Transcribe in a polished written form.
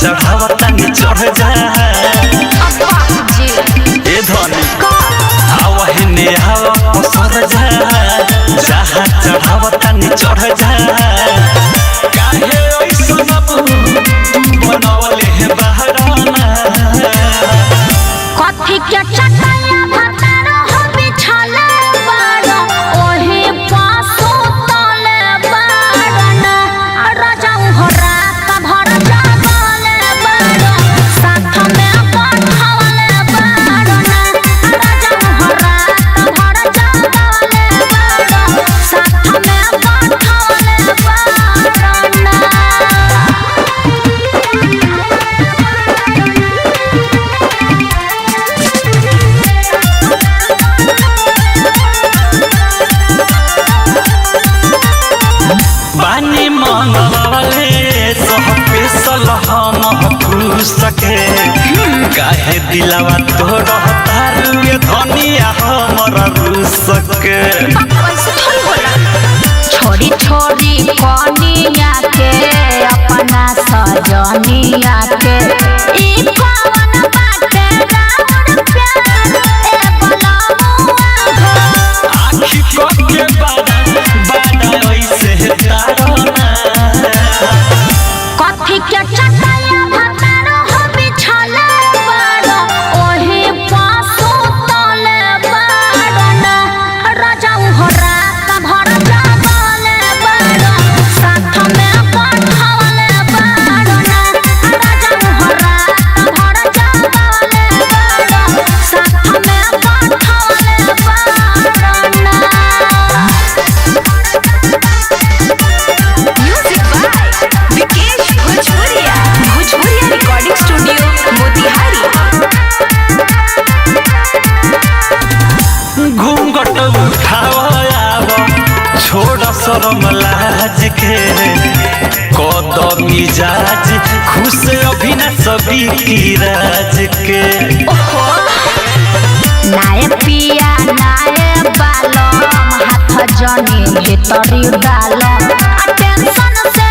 चढ़ावता नी चढ़ जा ए धनी आवहिने आव पसर जा जहाँ चढ़ावता नी चढ़ जा काहे ऐसन बनवले है बहराना कथी के चटाया भतर हो बिछले बाड़ो ओही पासो तले बाड़ना राजाऊ हो रात भर जागले बाड़ो साथ में बैठवले बाड़ना राजाऊ हो रात भर जागले बाड़ो साथ में बैठवले बाड़ना बानी मनवाले सब पेशल हम सके काहे दिलावा तोड़ तारुए धनिया हमर रुसके छोड़ी छोड़ी कनिया के अपना सजनिया के ई कौन बाटे राउर प्यार ए बलमुआ हो आखी के बाना ऐसे तारना कथी के चटाया भतर हो बिछले बाड़ो ओही पासो तले बाड़ना राजाऊ हो रात भर जागले बाड़ो साथ में बैठवले बाड़ना राजाऊ हो रात भर जागले बाड़ो साथ में बैठवले बाड़ना म्यूजिक बाय विकेश भोजपुरिया रिकॉर्डिंग स्टूडियो मोतिहारी घूंघट उठाव छोड़ शरम लाज के कदम मिजाज खुश अभिनय सभी की राज के नाये पिया नाये बालम हाथ जनी भीतरी डालम टेंशन से